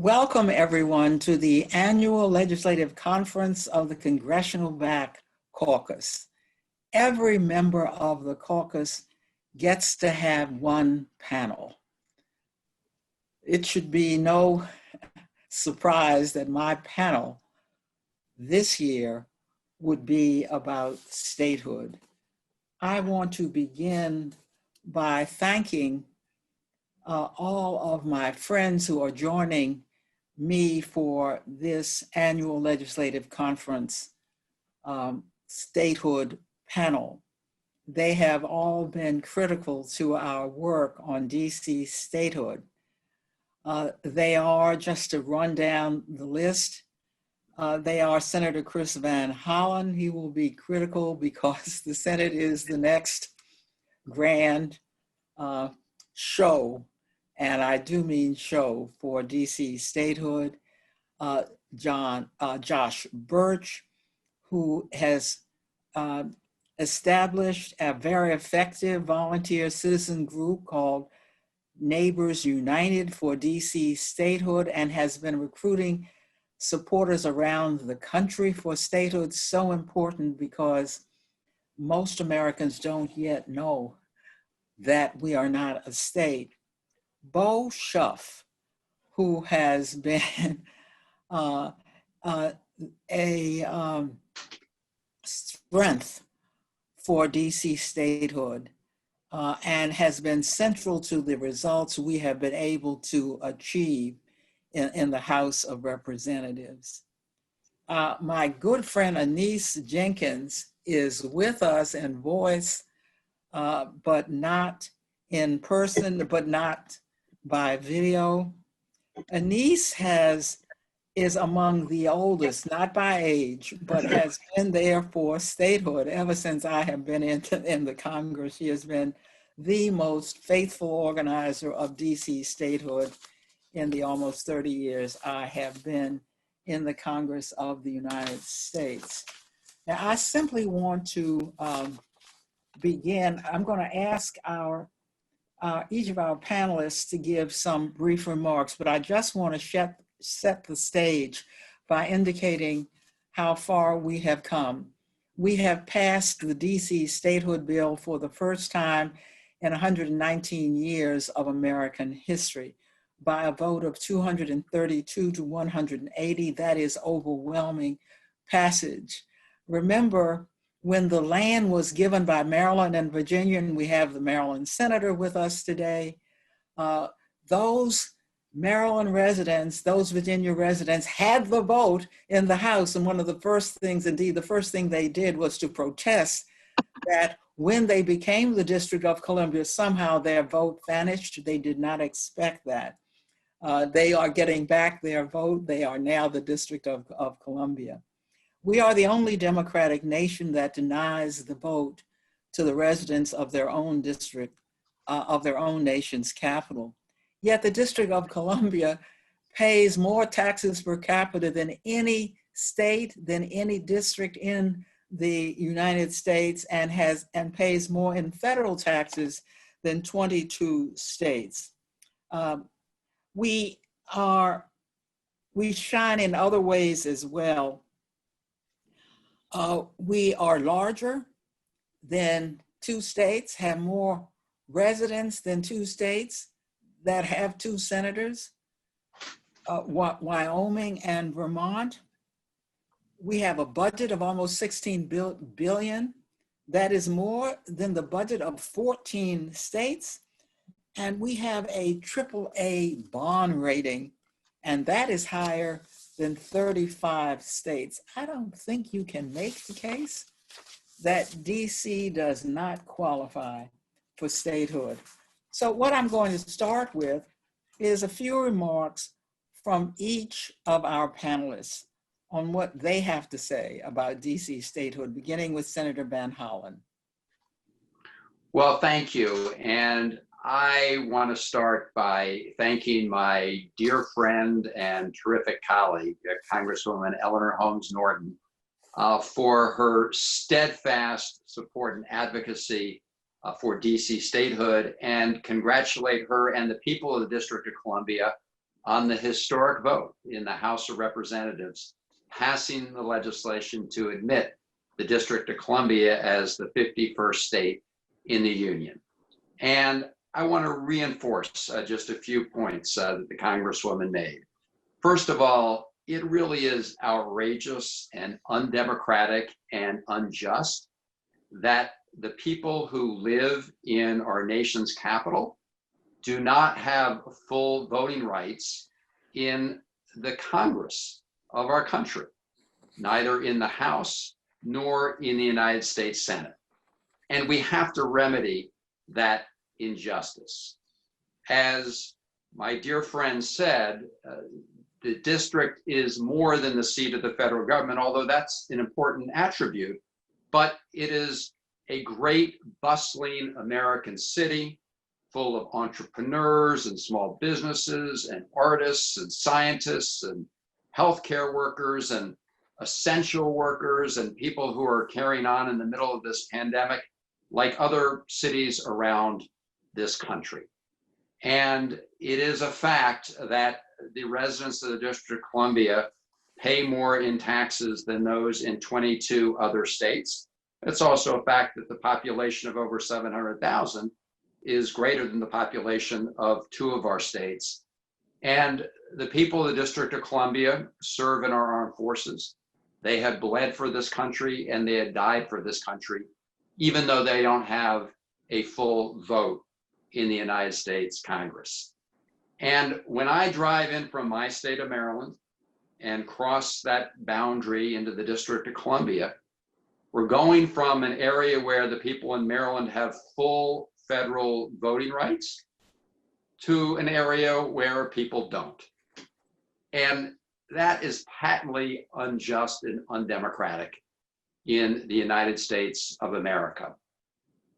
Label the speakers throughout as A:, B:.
A: Welcome, everyone, to the annual legislative conference of the Congressional Black Caucus. Every member of the caucus gets to have one panel. It should be no surprise that my panel this year would be about statehood. I want to begin by thanking all of my friends who are joining me for this annual legislative conference statehood panel. They have all been critical to our work on DC statehood. They are, just to run down the list, they are Senator Chris Van Hollen. He will be critical because the Senate is the next grand show, and I do mean show, for DC statehood. Josh Birch, who has established a very effective volunteer citizen group called Neighbors United for DC statehood and has been recruiting supporters around the country for statehood. So important because most Americans don't yet know that we are not a state. Bo Shuff, who has been a strength for DC statehood and has been central to the results we have been able to achieve in the House of Representatives. My good friend Anise Jenkins is with us in voice, but not in person, but not by video. Anise is among the oldest, not by age, but has been there for statehood ever since I have been in the Congress. She has been the most faithful organizer of DC statehood in the almost 30 years I have been in the Congress of the United States. Now, I simply want to begin. I'm going to ask each of our panelists to give some brief remarks, but I just want to set the stage by indicating how far we have come. We have passed the DC statehood bill for the first time in 119 years of American history by a vote of 232 to 180. That is overwhelming passage. Remember, when the land was given by Maryland and Virginia, and we have the Maryland senator with us today, those Maryland residents, those Virginia residents had the vote in the House. And one of the first things, indeed, the first thing they did was to protest that when they became the District of Columbia, somehow their vote vanished. They did not expect that. They are getting back their vote. They are now the District of Columbia. We are the only democratic nation that denies the vote to the residents of their own district, of their own nation's capital. Yet the District of Columbia pays more taxes per capita than any state, than any district in the United States, and pays more in federal taxes than 22 states. We shine in other ways as well. We are larger than two states, have more residents than two states that have two senators, Wyoming and Vermont. We have a budget of almost $16 billion. That is more than the budget of 14 states. And we have a AAA bond rating, and that is higher than 35 states. I don't think you can make the case that DC does not qualify for statehood. So what I'm going to start with is a few remarks from each of our panelists on what they have to say about DC statehood, beginning with Senator Van Hollen.
B: Well, thank you. And I want to start by thanking my dear friend and terrific colleague, Congresswoman Eleanor Holmes Norton, for her steadfast support and advocacy for DC statehood, and congratulate her and the people of the District of Columbia on the historic vote in the House of Representatives, passing the legislation to admit the District of Columbia as the 51st state in the Union. And I want to reinforce just a few points that the Congresswoman made. First of all, it really is outrageous and undemocratic and unjust that the people who live in our nation's capital do not have full voting rights in the Congress of our country, neither in the House nor in the United States Senate. And we have to remedy that injustice. As my dear friend said, the district is more than the seat of the federal government, although that's an important attribute, but it is a great bustling American city full of entrepreneurs and small businesses and artists and scientists and healthcare workers and essential workers and people who are carrying on in the middle of this pandemic like other cities around this country. And it is a fact that the residents of the District of Columbia pay more in taxes than those in 22 other states. It's also a fact that the population of over 700,000 is greater than the population of 2 of our states. And the people of the District of Columbia serve in our armed forces. They have bled for this country and they had died for this country, even though they don't have a full vote in the United States Congress. And when I drive in from my state of Maryland and cross that boundary into the District of Columbia, we're going from an area where the people in Maryland have full federal voting rights to an area where people don't. And that is patently unjust and undemocratic in the United States of America.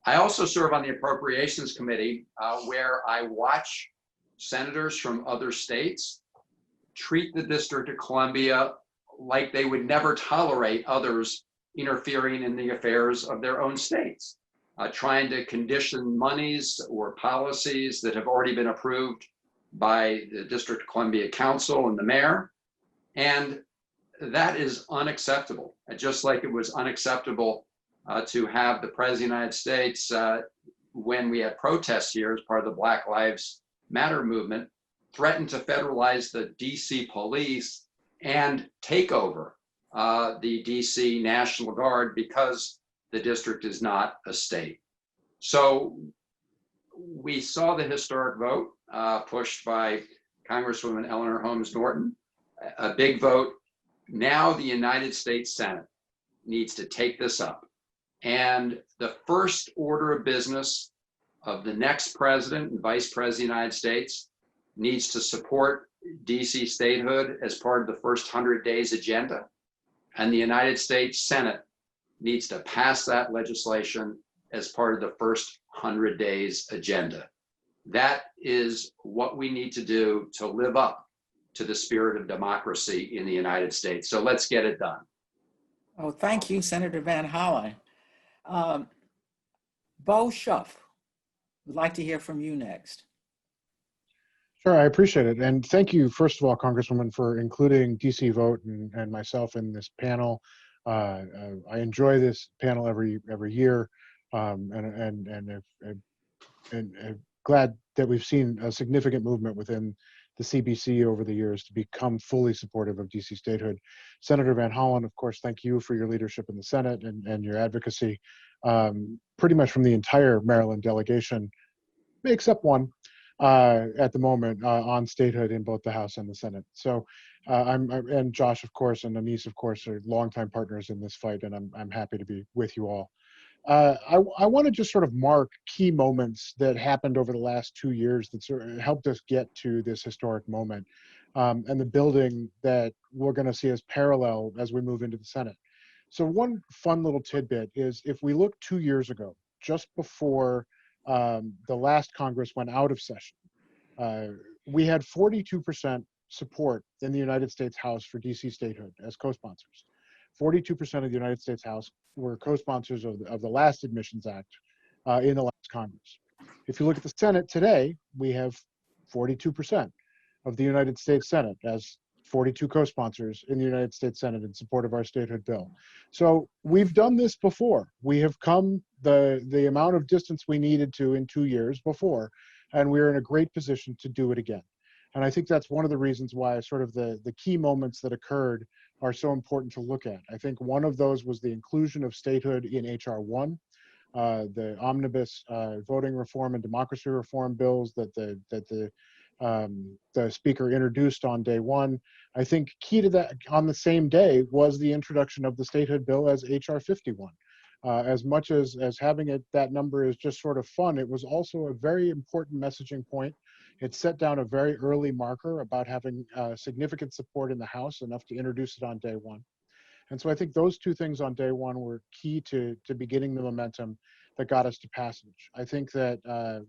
B: I also serve on the Appropriations Committee, where I watch senators from other states treat the District of Columbia like they would never tolerate others interfering in the affairs of their own states, trying to condition monies or policies that have already been approved by the District of Columbia Council and the mayor. And that is unacceptable. Just like it was unacceptable to have the President of the United States, when we had protests here as part of the Black Lives Matter movement, threaten to federalize the DC police and take over the DC National Guard because the district is not a state. So we saw the historic vote pushed by Congresswoman Eleanor Holmes Norton, a big vote. Now the United States Senate needs to take this up. And the first order of business of the next president and vice president of the United States needs to support DC statehood as part of the first 100 days agenda. And the United States Senate needs to pass that legislation as part of the first 100 days agenda. That is what we need to do to live up to the spirit of democracy in the United States. So let's get it done.
A: Oh, thank you, Senator Van Hollen. Bo Schuff, would like to hear from you next.
C: Sure, I appreciate it. And thank you, first of all, Congresswoman, for including DC Vote and myself in this panel. I enjoy this panel every year, and glad that we've seen a significant movement within the CBC over the years to become fully supportive of DC statehood. Senator Van Hollen, of course, thank you for your leadership in the Senate and your advocacy, pretty much from the entire Maryland delegation, except one at the moment on statehood in both the House and the Senate. So and Josh, of course, and Amis, of course, are longtime partners in this fight, and I'm happy to be with you all. I want to just sort of mark key moments that happened over the last 2 years that sort of helped us get to this historic moment, and the building that we're going to see as parallel as we move into the Senate. So one fun little tidbit is if we look 2 years ago, just before the last Congress went out of session, we had 42% support in the United States House for DC statehood as co-sponsors. 42% of the United States House were co-sponsors of the last Admissions Act in the last Congress. If you look at the Senate today, we have 42%. of the United States Senate as 42 co-sponsors in the United States Senate in support of our statehood bill. So we've done this before. We have come the amount of distance we needed to in 2 years before, and we're in a great position to do it again. And I think that's one of the reasons why sort of the key moments that occurred are so important to look at. I think one of those was the inclusion of statehood in H.R. 1, the omnibus voting reform and democracy reform bills that the speaker introduced on day one. I think key to that on the same day was the introduction of the statehood bill as H.R. 51. As much as having it, that number is just sort of fun, it was also a very important messaging point. It set down a very early marker about having significant support in the House, enough to introduce it on day one. And so I think those two things on day one were key to beginning the momentum that got us to passage. I think that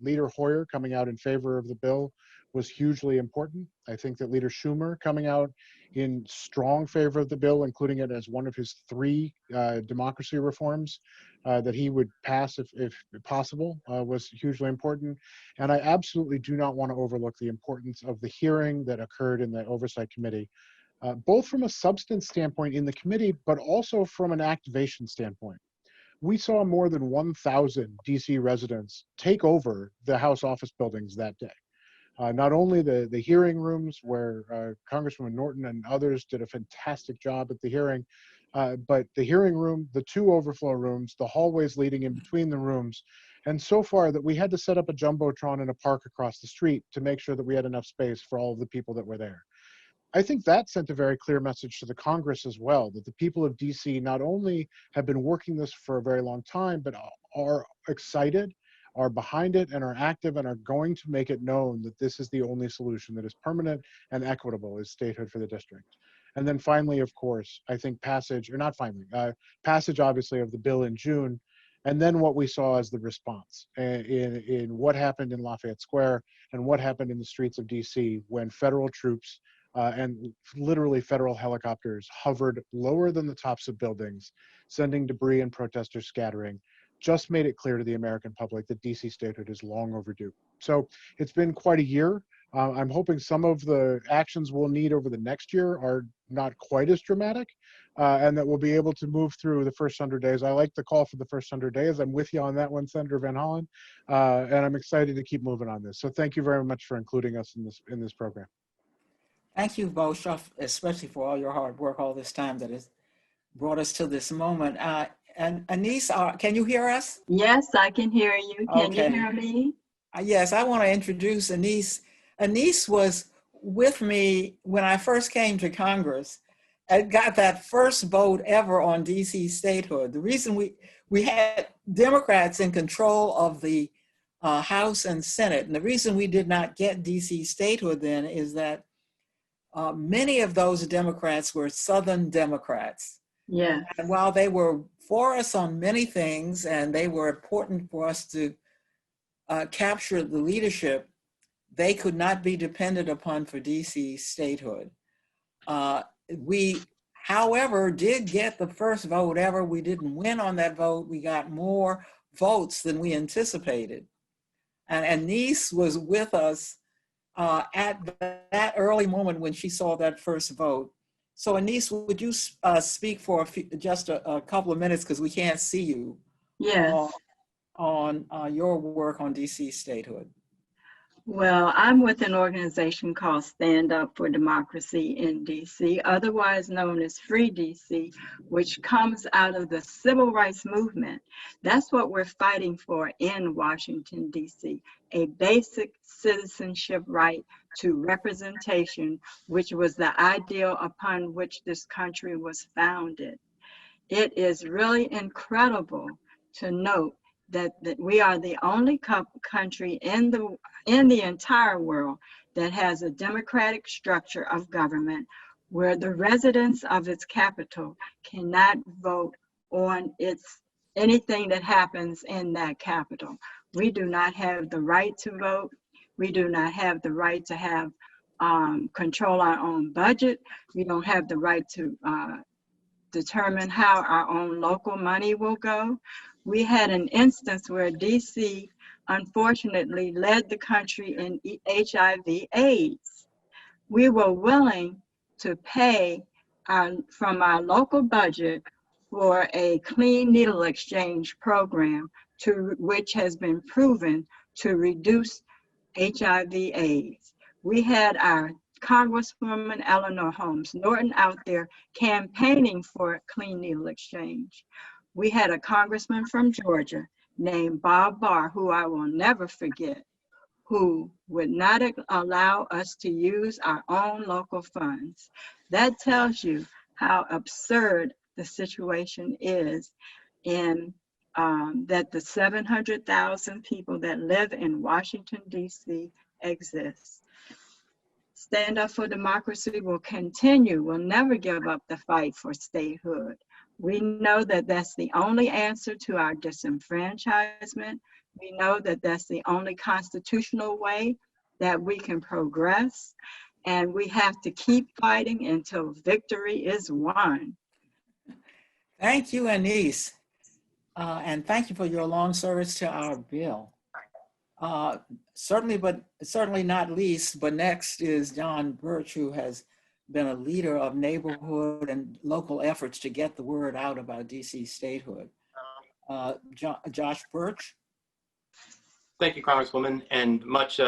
C: Leader Hoyer coming out in favor of the bill was hugely important. I think that Leader Schumer coming out in strong favor of the bill, including it as one of his 3 democracy reforms that he would pass if possible, was hugely important. And I absolutely do not want to overlook the importance of the hearing that occurred in the Oversight Committee, both from a substance standpoint in the committee, but also from an activation standpoint. We saw more than 1,000 DC residents take over the House office buildings that day. Not only the hearing rooms where Congresswoman Norton and others did a fantastic job at the hearing, but the hearing room, the 2 overflow rooms, the hallways leading in between the rooms, and so far that we had to set up a Jumbotron in a park across the street to make sure that we had enough space for all of the people that were there. I think that sent a very clear message to the Congress as well, that the people of DC not only have been working this for a very long time, but are excited, are behind it, and are active, and are going to make it known that this is the only solution that is permanent and equitable, is statehood for the district. And then finally, of course, I think passage obviously of the bill in June, and then what we saw as the response in what happened in Lafayette Square and what happened in the streets of DC when federal troops and literally federal helicopters hovered lower than the tops of buildings, sending debris and protesters scattering, just made it clear to the American public that DC statehood is long overdue. So it's been quite a year. I'm hoping some of the actions we'll need over the next year are not quite as dramatic, and that we'll be able to move through the first 100 days. I like the call for the first 100 days. I'm with you on that one, Senator Van Hollen, and I'm excited to keep moving on this. So thank you very much for including us in this program.
A: Thank you, Moshe, especially for all your hard work all this time that has brought us to this moment. And Anise, can you hear us?
D: Yes, I can hear you. Can you hear me?
A: Yes, I want to introduce Anise. Anise was with me when I first came to Congress and got that first vote ever on DC statehood. The reason we had Democrats in control of the House and Senate, and the reason we did not get DC statehood then is that many of those Democrats were Southern Democrats.
D: Yeah.
A: And while they were for us on many things, and they were important for us to capture the leadership, they could not be depended upon for DC statehood. We, however, did get the first vote ever. We didn't win on that vote. We got more votes than we anticipated. And Anise was with us at that early moment when she saw that first vote. So Anise, would you speak for just a couple of minutes, because we can't see you?
D: Yes.
A: On your work on DC statehood.
D: Well, I'm with an organization called Stand Up for Democracy in DC, otherwise known as Free DC, which comes out of the civil rights movement. That's what we're fighting for in Washington, DC, a basic citizenship right to representation, which was the ideal upon which this country was founded. It is really incredible to note that we are the only country in the entire world that has a democratic structure of government where the residents of its capital cannot vote on anything that happens in that capital. We do not have the right to vote. We do not have the right to have control our own budget. We don't have the right to determine how our own local money will go. We had an instance where DC, unfortunately, led the country in HIV/AIDS. we were willing to pay from our local budget for a clean needle exchange program which has been proven to reduce HIV/AIDS. We had our Congresswoman Eleanor Holmes Norton out there campaigning for clean needle exchange. We had a congressman from Georgia named Bob Barr, who I will never forget, who would not allow us to use our own local funds. That tells you how absurd the situation is in that the 700,000 people that live in Washington, D.C. exist. Stand Up for Democracy will continue, will never give up the fight for statehood. We know that that's the only answer to our disenfranchisement. We know that that's the only constitutional way that we can progress. And we have to keep fighting until victory is won.
A: Thank you, Anise. And thank you for your long service to our bill. Certainly not least, but next is John Birch, who has been a leader of neighborhood and local efforts to get the word out about DC statehood. Josh Birch.
E: Thank you, Congresswoman, and much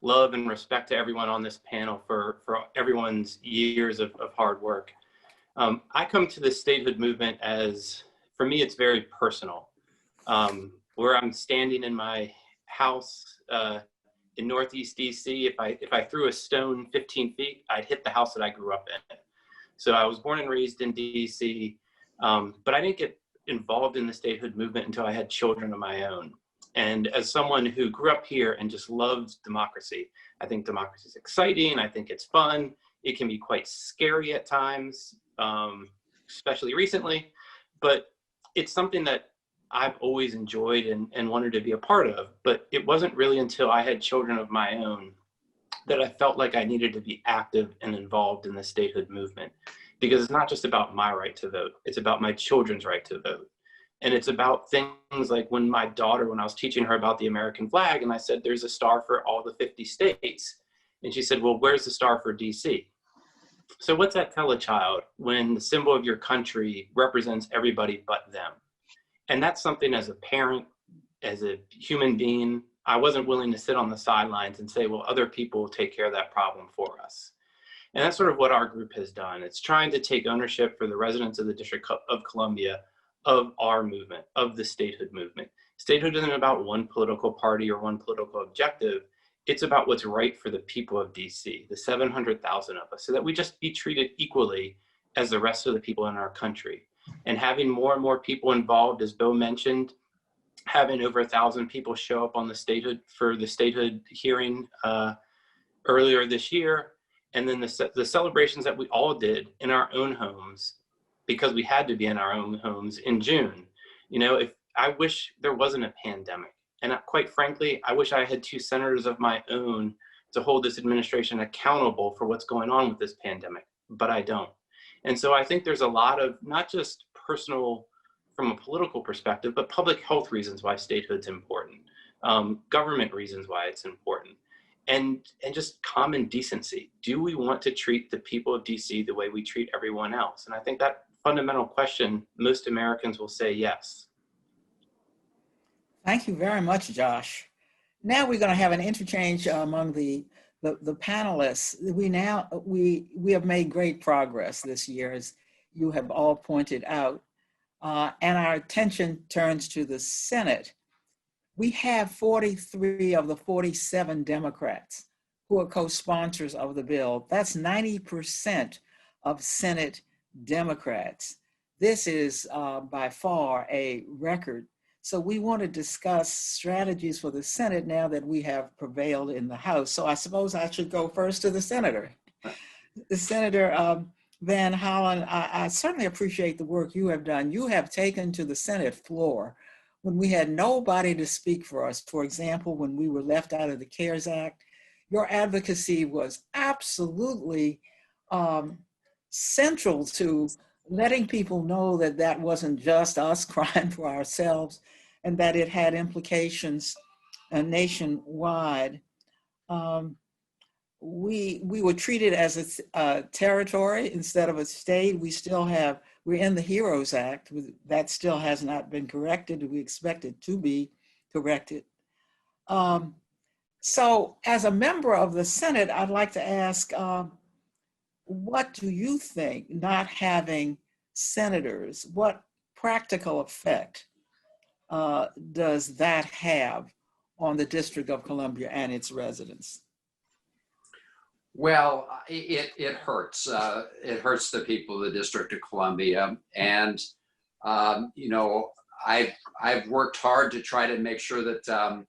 E: love and respect to everyone on this panel for everyone's years of hard work. I come to the statehood movement as, for me, it's very personal. Where I'm standing in my house in Northeast DC, if I threw a stone 15 feet, I'd hit the house that I grew up in. So I was born and raised in DC, but I didn't get involved in the statehood movement until I had children of my own. And as someone who grew up here and just loves democracy, I think democracy is exciting. I think it's fun. It can be quite scary at times, especially recently, but it's something that I've always enjoyed and wanted to be a part of. But it wasn't really until I had children of my own that I felt like I needed to be active and involved in the statehood movement, because it's not just about my right to vote. It's about my children's right to vote. And it's about things like when I was teaching her about the American flag, and I said, there's a star for all the 50 states. And she said, well, where's the star for DC? So what's that tell a child when the symbol of your country represents everybody but them? And that's something as a parent, as a human being, I wasn't willing to sit on the sidelines and say, well, other people will take care of that problem for us. And that's sort of what our group has done. It's trying to take ownership for the residents of the District of Columbia of our movement, of the statehood movement. Statehood isn't about one political party or one political objective. It's about what's right for the people of DC, the 700,000 of us, so that we just be treated equally as the rest of the people in our country. And having more and more people involved, as Bill mentioned, having over 1,000 people show up on the statehood for the statehood hearing earlier this year, and then the celebrations that we all did in our own homes, because we had to be in our own homes in June. You know, I wish there wasn't a pandemic. And quite frankly, I wish I had 2 senators of my own to hold this administration accountable for what's going on with this pandemic, but I don't. And so I think there's a lot of, not just personal from a political perspective, but public health reasons why statehood's important, government reasons why it's important, and just common decency. Do we want to treat the people of DC the way we treat everyone else? And I think that fundamental question, most Americans will say yes.
A: Thank you very much, Josh. Now we're going to have an interchange among the panelists. We have made great progress this year, as you have all pointed out, and our attention turns to the Senate. We have 43 of the 47 Democrats who are co-sponsors of the bill. That's 90% of Senate Democrats. This is by far a record. So we want to discuss strategies for the Senate now that we have prevailed in the House. So I suppose I should go first to the Senator. Senator Van Hollen, I certainly appreciate the work you have done. You have taken to the Senate floor when we had nobody to speak for us. For example, when we were left out of the CARES Act, your advocacy was absolutely central to letting people know that that wasn't just us crying for ourselves, and that it had implications nationwide. we were treated as a territory instead of a state. We're in the HEROES Act. That still has not been corrected. We expect it to be corrected. So as a member of the Senate, I'd like to ask, what do you think not having senators, what practical effect does that have on the District of Columbia and its residents?
B: Well, it hurts. It hurts the people of the District of Columbia, and you know, I've worked hard to try to make sure that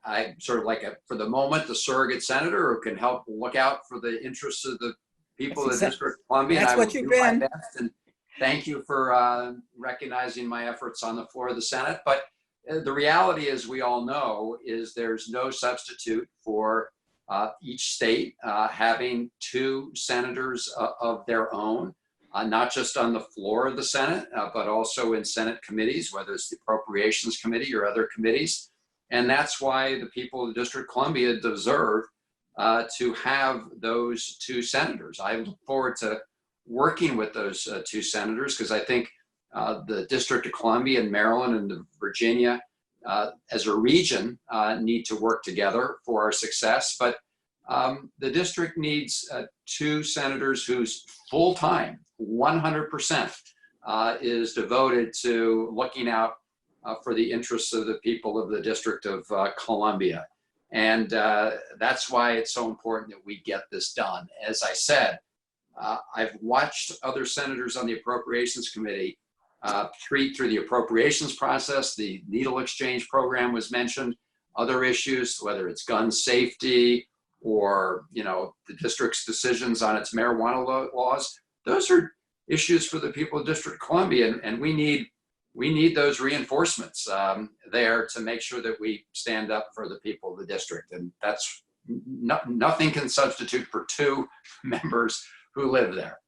B: I'm sort of like for the moment, the surrogate senator who can help look out for the interests of the people of the District of Columbia.
A: That's
B: and I
A: what
B: will
A: you've
B: do my
A: been.
B: best. And thank you for recognizing my efforts on the floor of the Senate. But the reality, as we all know, is there's no substitute for each state having two senators of their own, not just on the floor of the Senate, but also in Senate committees, whether it's the Appropriations Committee or other committees. And that's why the people of the District of Columbia deserve to have those two senators. I look forward to working with those two senators, because I think the District of Columbia and Maryland and Virginia as a region need to work together for our success. But the district needs two senators whose full time, 100%, is devoted to looking out for the interests of the people of the District of Columbia. And that's why it's so important that we get this done. As I said, I've watched other senators on the Appropriations Committee treat through the appropriations process. The needle exchange program was mentioned, other issues, whether it's gun safety or, you know, the district's decisions on its marijuana laws. Those are issues for the people of the District of Columbia, and we need those reinforcements there to make sure that we stand up for the people of the district. And that's nothing can substitute for two members who live there.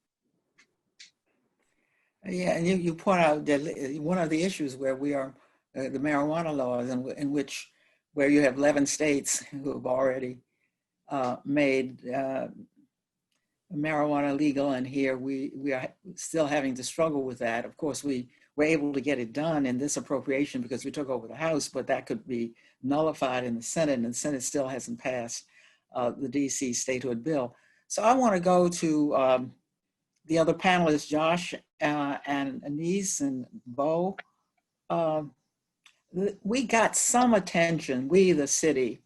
A: Yeah, and you point out that one of the issues where we are, the marijuana laws, where you have 11 states who have already made marijuana legal, and here we are still having to struggle with that. Of course, we were able to get it done in this appropriation because we took over the House, but that could be nullified in the Senate, and the Senate still hasn't passed the DC statehood bill. So I want to go to the other panelists, Josh and Anise and Bo. We got some attention, we the city,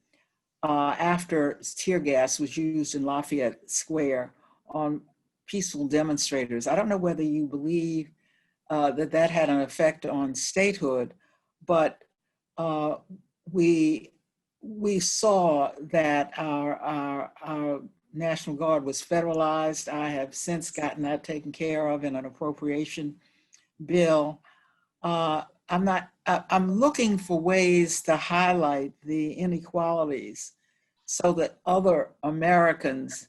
A: after tear gas was used in Lafayette Square on peaceful demonstrators. I don't know whether you believe that had an effect on statehood, but we saw that our National Guard was federalized. I have since gotten that taken care of in an appropriation bill. I'm looking for ways to highlight the inequalities so that other Americans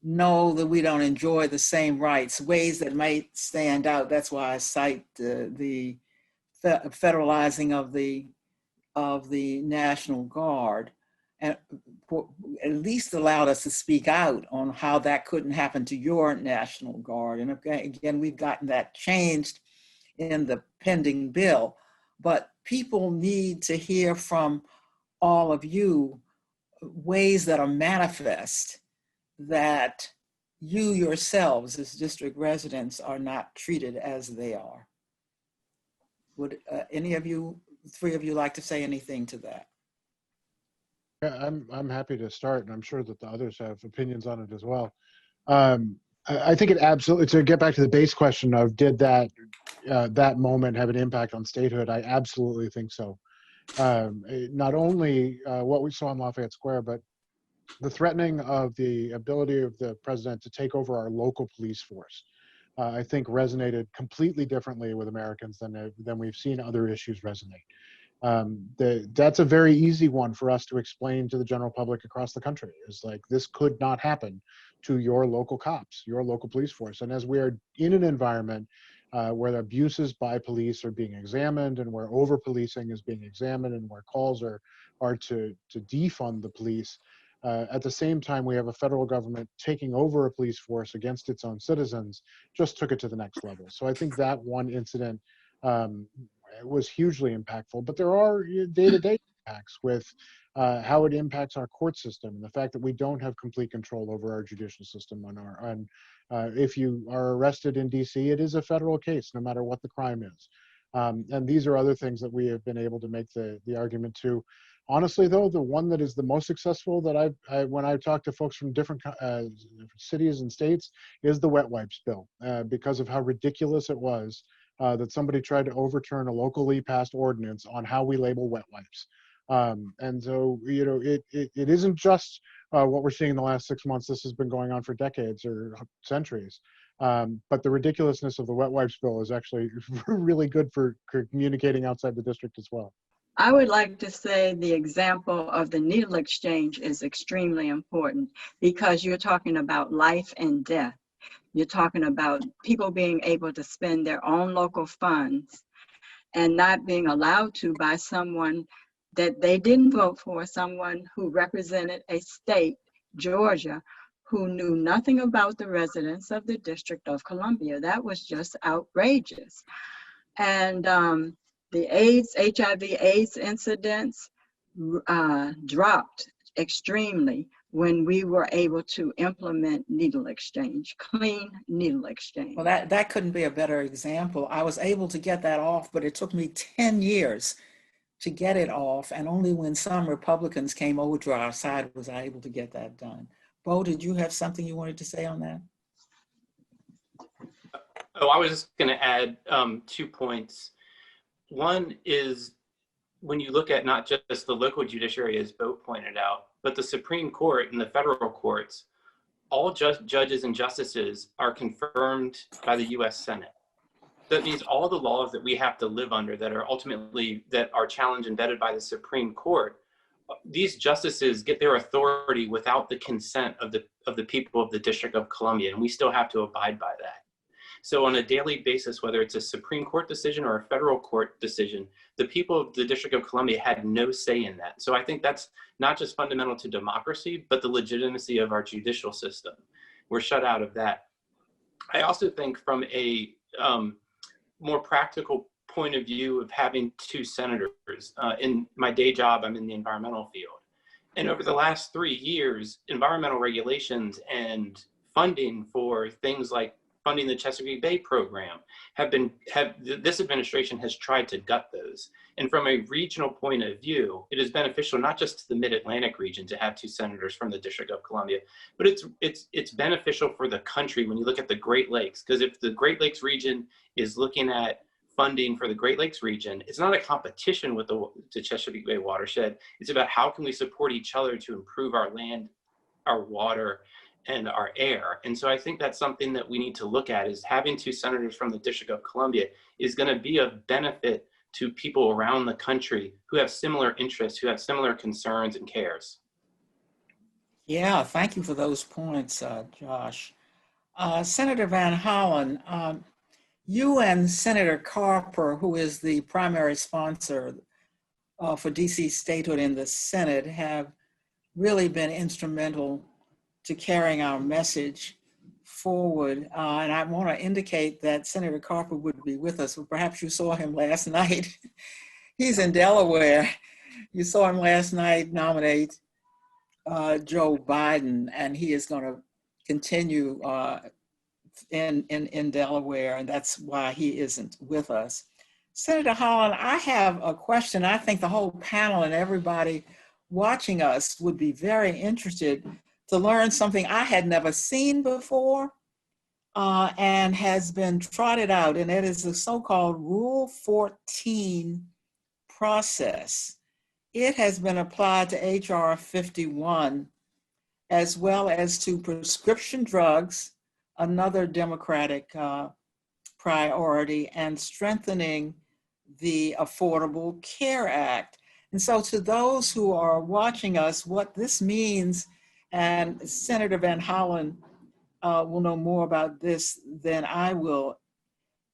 A: know that we don't enjoy the same rights, ways that might stand out. That's why I cite the federalizing of the National Guard, and at least allowed us to speak out on how that couldn't happen to your National Guard. And again, we've gotten that changed in the pending bill, but people need to hear from all of you ways that are manifest that you yourselves as district residents are not treated as they are. Would any of you, three of you, like to say anything to that?
C: Yeah, I'm happy to start, and I'm sure that the others have opinions on it as well. I think it absolutely, to get back to the base question of did that moment have an impact on statehood, I absolutely think so. Not only what we saw in Lafayette Square, but the threatening of the ability of the president to take over our local police force, I think resonated completely differently with Americans than we've seen other issues resonate. That's a very easy one for us to explain to the general public across the country. Is like, this could not happen to your local cops, your local police force. And as we are in an environment where the abuses by police are being examined, and where over policing is being examined, and where calls are to defund the police, At the same time, we have a federal government taking over a police force against its own citizens, just took it to the next level. So I think that one incident was hugely impactful, but there are day-to-day impacts with how it impacts our court system and the fact that we don't have complete control over our judicial system. If you are arrested in DC, it is a federal case, no matter what the crime is. And these are other things that we have been able to make the argument to. Honestly, though, the one that is the most successful that when I talk to folks from different cities and states is the wet wipes bill, because of how ridiculous it was that somebody tried to overturn a locally passed ordinance on how we label wet wipes. And so, it isn't just what we're seeing in the last 6 months. This has been going on for decades or centuries. But the ridiculousness of the wet wipes bill is actually really good for communicating outside the district as well.
D: I would like to say the example of the needle exchange is extremely important because you're talking about life and death. You're talking about people being able to spend their own local funds and not being allowed to by someone that they didn't vote for, someone who represented a state, Georgia, who knew nothing about the residents of the District of Columbia. That was just outrageous. And the HIV/AIDS incidents dropped extremely when we were able to implement needle exchange, clean needle exchange.
A: Well, that couldn't be a better example. I was able to get that off, but it took me 10 years to get it off. And only when some Republicans came over to our side was I able to get that done. Bo, did you have something you wanted to say on that?
E: Oh, I was just going to add 2 points. One is when you look at not just the local judiciary, as Bo pointed out, but the Supreme Court and the federal courts, all judges and justices are confirmed by the US Senate. That means all the laws that we have to live under that are ultimately, that are challenged and vetted by the Supreme Court, these justices get their authority without the consent of the people of the District of Columbia, and we still have to abide by that. So on a daily basis, whether it's a Supreme Court decision or a federal court decision, the people of the District of Columbia had no say in that. So I think that's not just fundamental to democracy, but the legitimacy of our judicial system. We're shut out of that. I also think from a more practical point of view of having 2 senators, in my day job, I'm in the environmental field. And over the last 3 years, environmental regulations and funding for things like funding the Chesapeake Bay program this administration has tried to gut those. And from a regional point of view, it is beneficial not just to the Mid-Atlantic region to have 2 senators from the District of Columbia, but it's beneficial for the country when you look at the Great Lakes, because if the Great Lakes region is looking at funding for the Great Lakes region, it's not a competition with the Chesapeake Bay watershed. It's about how can we support each other to improve our land, our water, and our air. And so I think that's something that we need to look at, is having 2 senators from the District of Columbia is going to be of benefit to people around the country who have similar interests, who have similar concerns and cares.
A: Yeah, thank you for those points, Josh. Senator Van Hollen, you and Senator Carper, who is the primary sponsor for DC statehood in the Senate, have really been instrumental to carrying our message forward. And I want to indicate that Senator Carper would be with us. Perhaps you saw him last night. He's in Delaware. You saw him last night nominate Joe Biden, and he is going to continue in Delaware, and that's why he isn't with us. Senator Holland, I have a question. I think the whole panel and everybody watching us would be very interested to learn something I had never seen before and has been trotted out, and it is the so-called Rule 14 process. It has been applied to HR 51 as well as to prescription drugs, another Democratic priority, and strengthening the Affordable Care Act. And so to those who are watching us, what this means, and Senator Van Hollen will know more about this than I will,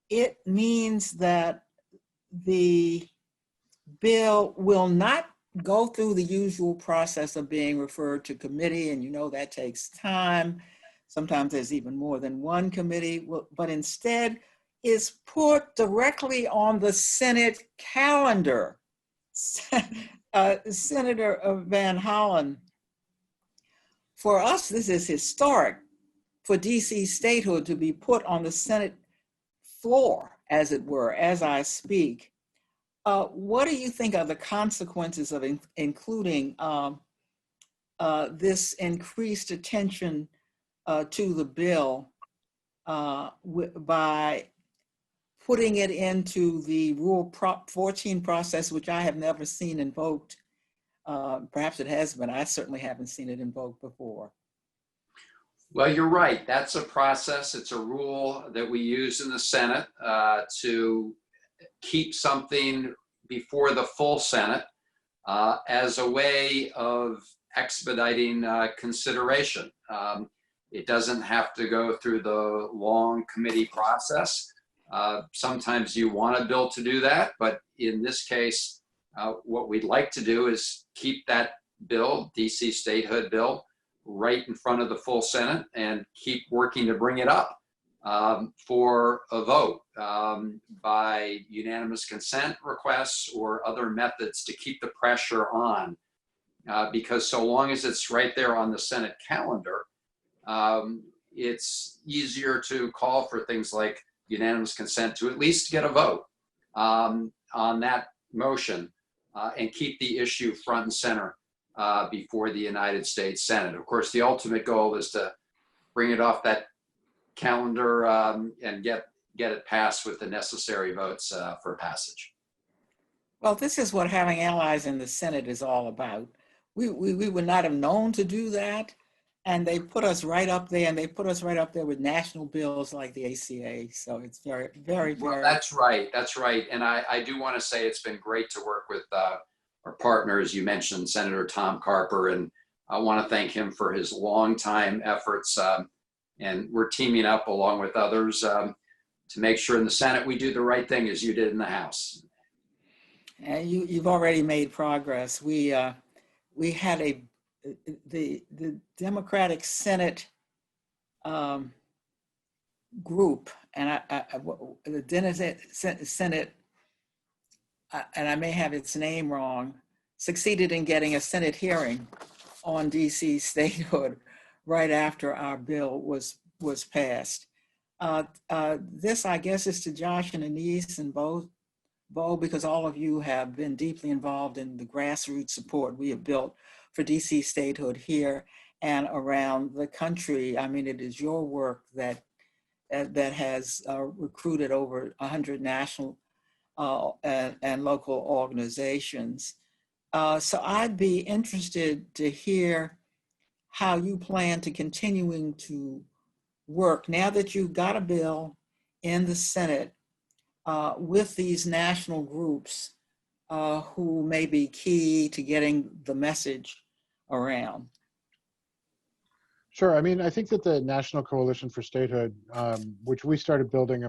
A: it means that the bill will not go through the usual process of being referred to committee, and that takes time. Sometimes there's even more than one committee, but instead is put directly on the Senate calendar. Senator Van Hollen, for us, this is historic for DC statehood to be put on the Senate floor, as it were, as I speak. What do you think are the consequences of including this increased attention to the bill by putting it into the Rule Prop 14 process, which I have never seen invoked? Perhaps it has been. I certainly haven't seen it invoked before.
B: Well, you're right. That's a process. It's a rule that we use in the Senate to keep something before the full Senate as a way of expediting consideration. It doesn't have to go through the long committee process. Sometimes you want a bill to do that, but in this case, what we'd like to do is keep that bill, DC statehood bill, right in front of the full Senate and keep working to bring it up for a vote by unanimous consent requests or other methods to keep the pressure on. Because so long as it's right there on the Senate calendar, it's easier to call for things like unanimous consent to at least get a vote on that motion and keep the issue front and center before the United States Senate. Of course, the ultimate goal is to bring it off that calendar and get it passed with the necessary votes for passage.
A: Well, this is what having allies in the Senate is all about. We would not have known to do that, and they put us right up there, and they put us right up there with national bills like the ACA. So it's very, very,
B: Well,
A: very.
B: that's right. That's right. And I do want to say it's been great to work with our partners. You mentioned Senator Tom Carper, and I want to thank him for his longtime efforts. And we're teaming up along with others to make sure in the Senate we do the right thing as you did in the House.
A: And you've already made progress. We had the Democratic Senate group, and the Senate, and I may have its name wrong, succeeded in getting a Senate hearing on DC statehood right after our bill was passed. This, I guess, is to Josh and Anise and Bo, because all of you have been deeply involved in the grassroots support we have built for DC statehood here and around the country. I mean, it is your work that has recruited over 100 national and local organizations. So I'd be interested to hear how you plan to continuing to work now that you've got a bill in the Senate with these national groups who may be key to getting the message around.
C: Sure. I mean, I think that the National Coalition for Statehood, which we started building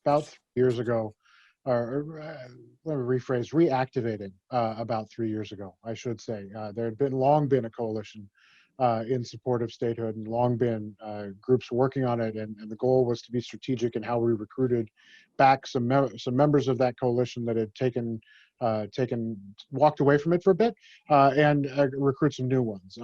C: about 3 years ago, let me rephrase, reactivated about 3 years ago, I should say. There had long been a coalition in support of statehood, and long been groups working on it, and the goal was to be strategic in how we recruited back some members of that coalition that had walked away from it for a bit, and recruit some new ones.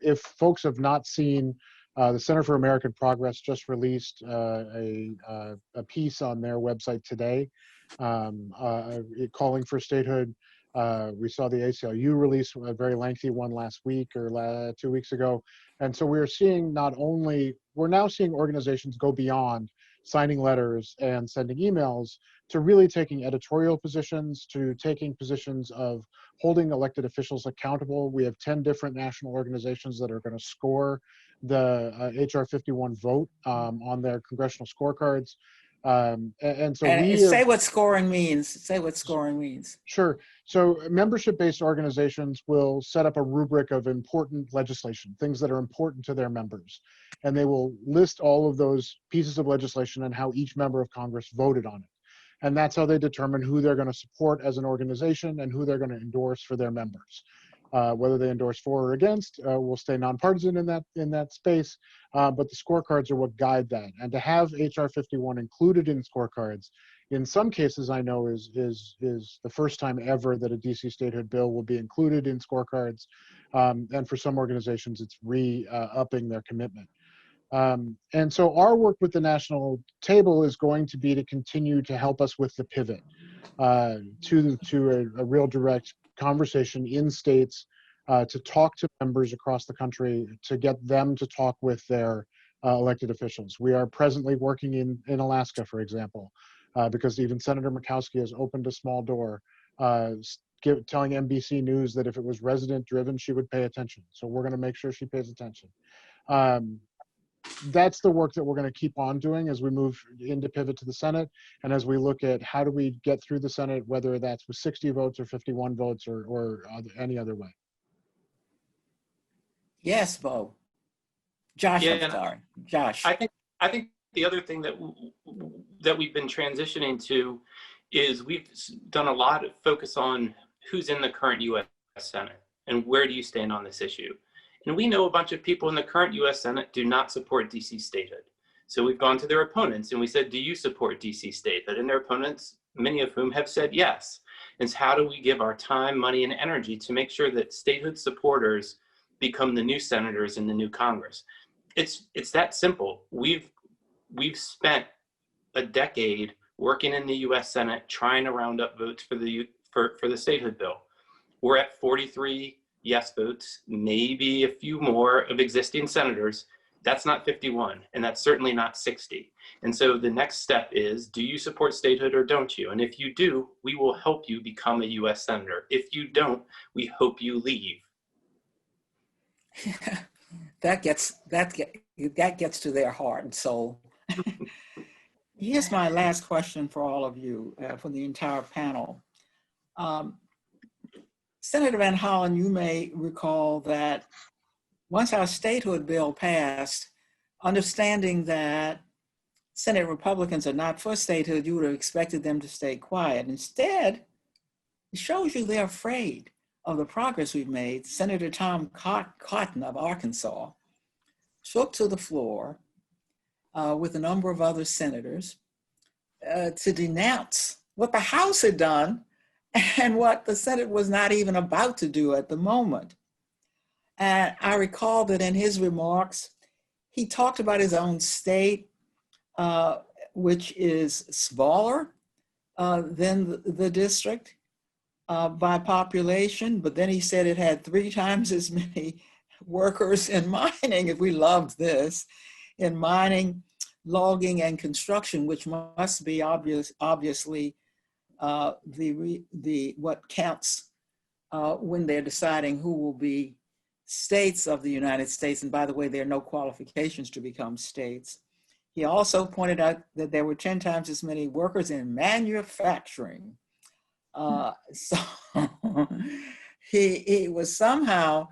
C: If folks have not seen, the Center for American Progress just released a piece on their website today calling for statehood. We saw the ACLU release a very lengthy one last week or 2 weeks ago. And so we're now seeing organizations go beyond signing letters and sending emails to really taking editorial positions, to taking positions of holding elected officials accountable. We have 10 different national organizations that are going to score the HR 51 vote on their congressional scorecards. And
A: say what scoring means. Say what scoring means.
C: Sure. So membership-based organizations will set up a rubric of important legislation, things that are important to their members. And they will list all of those pieces of legislation and how each member of Congress voted on it. And that's how they determine who they're going to support as an organization and who they're going to endorse for their members. Whether they endorse for or against will stay nonpartisan in that space, but the scorecards are what guide that. And to have HR 51 included in scorecards, in some cases I know is the first time ever that a DC statehood bill will be included in scorecards, and for some organizations it's upping their commitment. And so our work with the national table is going to be to continue to help us with the pivot to a real direct conversation in states, to talk to members across the country, to get them to talk with their elected officials. We are presently working in Alaska, for example, because even Senator Murkowski has opened a small door, telling NBC News that if it was resident driven, she would pay attention. So we're going to make sure she pays attention. That's the work that we're going to keep on doing as we move into pivot to the Senate, and as we look at how do we get through the Senate, whether that's with 60 votes or 51 votes or any other way.
A: Yes, Bo. Josh,
E: Yeah,
A: I'm sorry. Josh.
E: I think the other thing that we've been transitioning to is we've done a lot of focus on who's in the current U.S. Senate and where do you stand on this issue. And we know a bunch of people in the current U.S. Senate do not support DC statehood. So we've gone to their opponents and we said, do you support DC statehood? And their opponents, many of whom have said yes. And so how do we give our time, money, and energy to make sure that statehood supporters become the new senators in the new Congress? It's that simple. We've spent a decade working in the U.S. Senate trying to round up votes for the statehood bill. We're at 43 yes votes, maybe a few more of existing senators. That's not 51, and that's certainly not 60. And so the next step is, do you support statehood or don't you? And if you do, we will help you become a U.S. senator. If you don't, we hope you leave.
A: That gets to their heart and soul. Here's my last question for all of you, for the entire panel. Senator Van Hollen, you may recall that once our statehood bill passed, understanding that Senate Republicans are not for statehood, you would have expected them to stay quiet. Instead, it shows you they're afraid of the progress we've made. Senator Tom Cotton of Arkansas took to the floor with a number of other senators to denounce what the House had done and what the Senate was not even about to do at the moment. And I recall that in his remarks, he talked about his own state, which is smaller than the district by population, but then he said it had 3 times as many workers in mining, if we loved this, in mining, logging, and construction, which must be obviously what counts when they're deciding who will be states of the United States. And by the way, there are no qualifications to become states. He also pointed out that there were 10 times as many workers in manufacturing. So he was somehow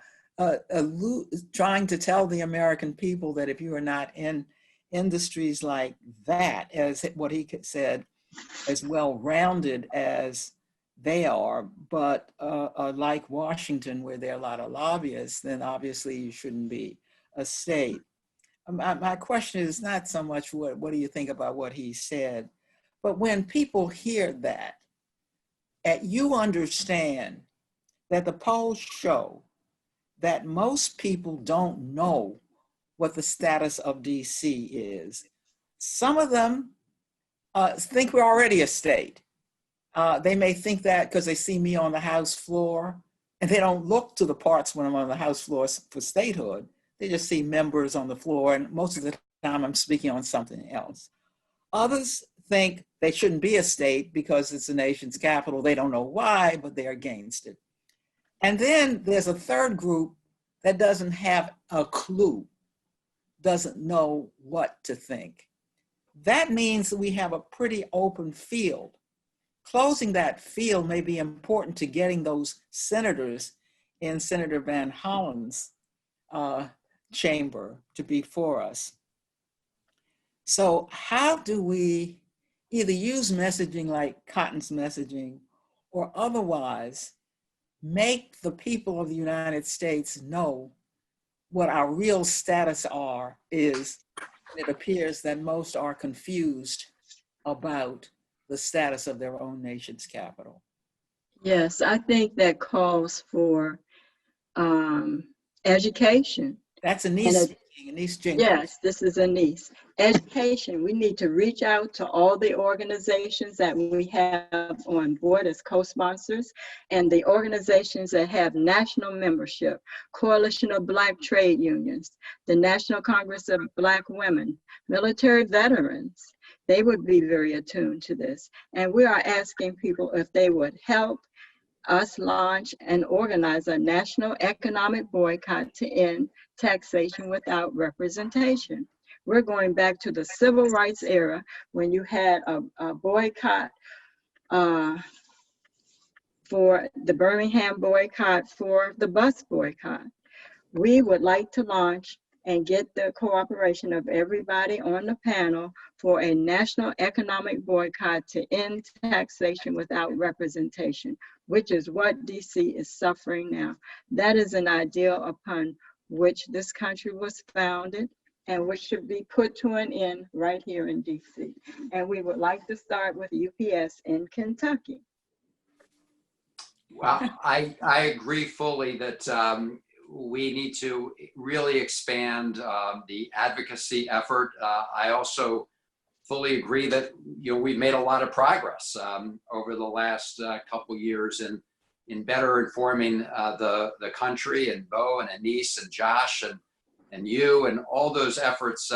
A: trying to tell the American people that if you are not in industries like that, as what he said, as well-rounded as they are, but like Washington, where there are a lot of lobbyists, then obviously you shouldn't be a state. My question is not so much what do you think about what he said, but when people hear that, you understand that the polls show that most people don't know what the status of DC is. Some of them think we're already a state. They may think that because they see me on the House floor, and they don't look to the parts when I'm on the House floor for statehood. They just see members on the floor, and most of the time I'm speaking on something else. Others think they shouldn't be a state because it's the nation's capital. They don't know why, but they're against it. And then there's a third group that doesn't have a clue, doesn't know what to think. That means that we have a pretty open field. Closing that field may be important to getting those senators in Senator Van Hollen's chamber to be for us. So how do we either use messaging like Cotton's messaging or otherwise make the people of the United States know what our real status is. It appears that most are confused about the status of their own nation's capital.
D: Yes, I think that calls for education.
A: That's
D: And
A: Anise Jenkins.
D: yes, this is Anise. Education. We need to reach out to all the organizations that we have on board as co-sponsors and the organizations that have national membership, Coalition of Black Trade Unions, the National Congress of Black Women, military veterans. They would be very attuned to this. And we are asking people if they would help us launch and organize a national economic boycott to end taxation without representation. We're going back to the civil rights era when you had a boycott for the Birmingham boycott, for the bus boycott. We would like to launch and get the cooperation of everybody on the panel for a national economic boycott to end taxation without representation, which is what DC is suffering now. That is an ideal upon which this country was founded and which should be put to an end right here in DC. And we would like to start with UPS in Kentucky.
B: Well, I agree fully that we need to really expand the advocacy effort. I also fully agree that we've made a lot of progress over the last couple years in better informing the country, and Bo and Anise and Josh and you, and all those efforts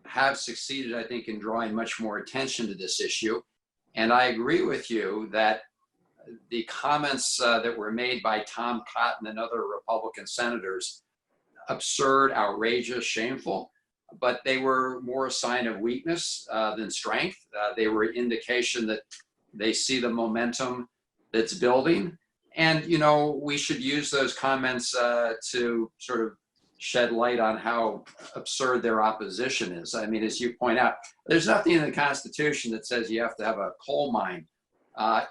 B: have succeeded, I think, in drawing much more attention to this issue. And I agree with you that the comments that were made by Tom Cotton and other Republican senators, absurd, outrageous, shameful, but they were more a sign of weakness than strength. They were an indication that they see the momentum that's building. And, we should use those comments to sort of shed light on how absurd their opposition is. I mean, as you point out, there's nothing in the Constitution that says you have to have a coal mine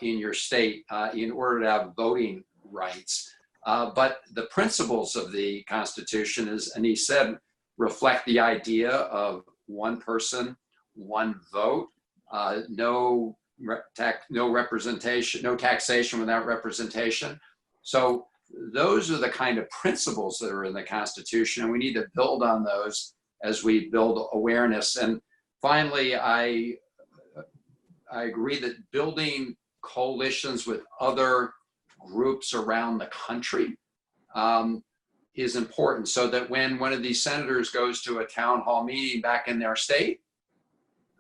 B: in your state in order to have voting rights. But the principles of the Constitution, as Anise said, reflect the idea of one person, one vote, no representation, no taxation without representation. So those are the kind of principles that are in the Constitution, and we need to build on those as we build awareness. And finally, I agree that building coalitions with other groups around the country is important, so that when one of these senators goes to a town hall meeting back in their state,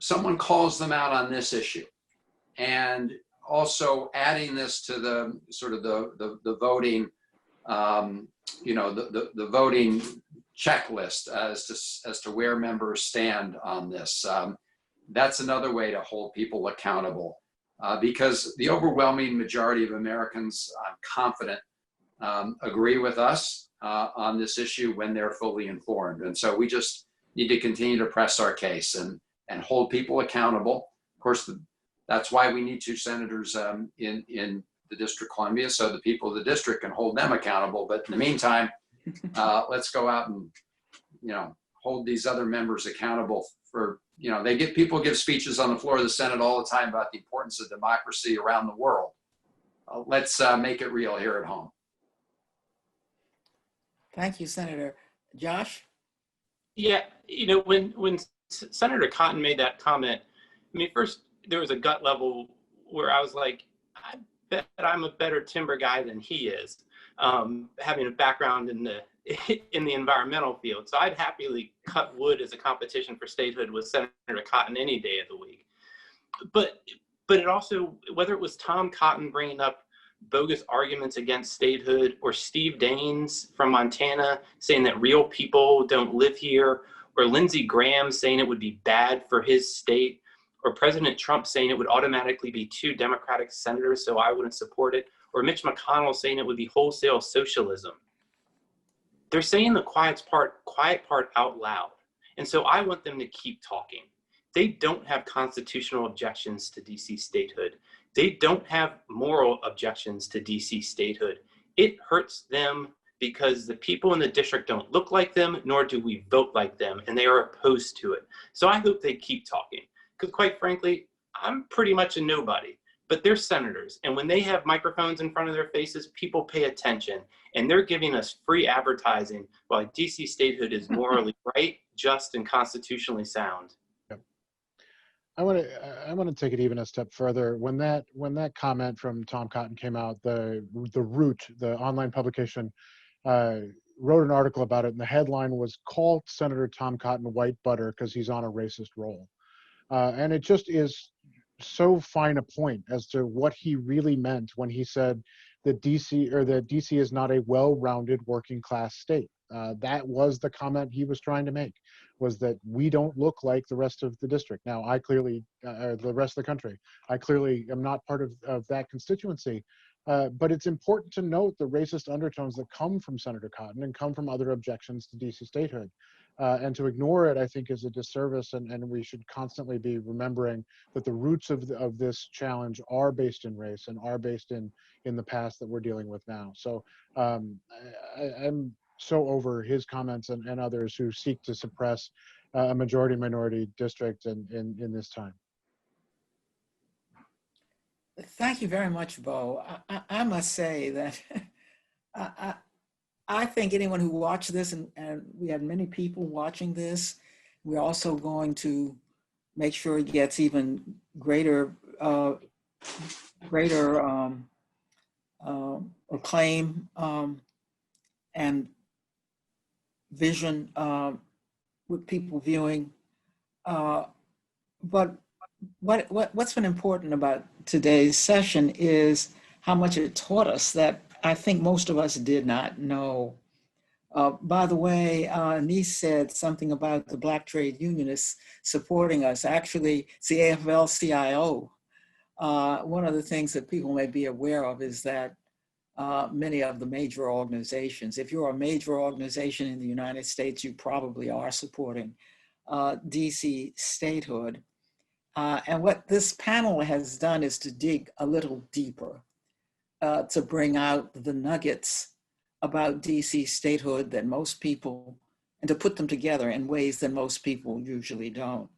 B: someone calls them out on this issue. And also adding this to the sort of the voting, the voting checklist as to where members stand on this. That's another way to hold people accountable, because the overwhelming majority of Americans, I'm confident, agree with us on this issue when they're fully informed. And so we just need to continue to press our case and hold people accountable. Of course, that's why we need two senators in the District of Columbia, so the people of the district can hold them accountable. But in the meantime, let's go out and hold these other members accountable for, people give speeches on the floor of the Senate all the time about the importance of democracy around the world. Let's make it real here at home.
A: Thank you, Senator. Josh?
E: Yeah, when Senator Cotton made that comment, I mean, first there was a gut level where I was like, I bet I'm a better timber guy than he is, having a background in the environmental field. So I'd happily cut wood as a competition for statehood with Senator Cotton any day of the week. But it also, whether it was Tom Cotton bringing up bogus arguments against statehood, or Steve Daines from Montana saying that real people don't live here, or Lindsey Graham saying it would be bad for his state, or President Trump saying it would automatically be 2 Democratic senators, so I wouldn't support it, or Mitch McConnell saying it would be wholesale socialism. They're saying the quiet part out loud. And so I want them to keep talking, they don't have constitutional objections to DC statehood. They don't have moral objections to DC statehood. It hurts them because the people in the district don't look like them, nor do we vote like them, and they are opposed to it. So I hope they keep talking, because quite frankly, I'm pretty much a nobody, but they're senators. And when they have microphones in front of their faces, people pay attention, and they're giving us free advertising while DC statehood is morally right, just, and constitutionally sound.
C: I want to take it even a step further. When that comment from Tom Cotton came out, the Root, the online publication, wrote an article about it, and the headline was "Call Senator Tom Cotton white butter because he's on a racist roll," and it just is so fine a point as to what he really meant when he said that DC is not a well-rounded working class state. That was the comment he was trying to make, was that we don't look like the rest of the district. Now, I clearly, the rest of the country, I clearly am not part of that constituency, but it's important to note the racist undertones that come from Senator Cotton and come from other objections to DC statehood. And to ignore it, I think, is a disservice, and we should constantly be remembering that the roots of this challenge are based in race and are based in the past that we're dealing with now. So I'm so over his comments and others who seek to suppress a majority minority district in this time.
A: Thank you very much, Bo. I must say that I think anyone who watched this, and we had many people watching this, we're also going to make sure it gets even greater acclaim and vision with people viewing. But what's been important about today's session is how much it taught us that I think most of us did not know. By the way, Nice said something about the Black trade unionists supporting us. Actually, it's the AFL-CIO. One of the things that people may be aware of is that many of the major organizations, if you're a major organization in the United States, you probably are supporting DC statehood. And what this panel has done is to dig a little deeper, to bring out the nuggets about DC statehood that most people, and to put them together in ways that most people usually don't.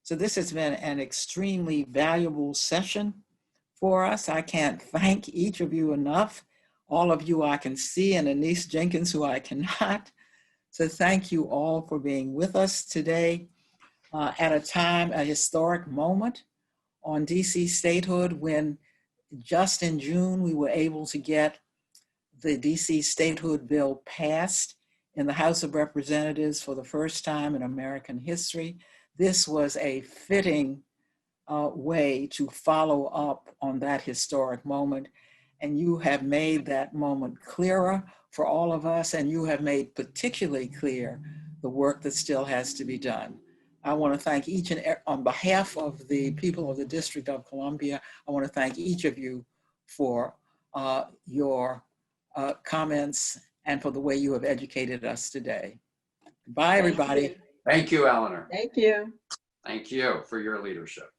A: So this has been an extremely valuable session for us. I can't thank each of you enough. All of you I can see, and Anise Jenkins, who I cannot. So thank you all for being with us today at a time, a historic moment on DC statehood, when just in June, we were able to get the DC statehood bill passed in the House of Representatives for the first time in American history. This was a fitting way to follow up on that historic moment. And you have made that moment clearer for all of us, and you have made particularly clear the work that still has to be done. I want to thank each and every, on behalf of the people of the District of Columbia, I want to thank each of you for your comments and for the way you have educated us today. Bye, everybody.
B: Thank you, Eleanor.
D: Thank you.
B: Thank you for your leadership.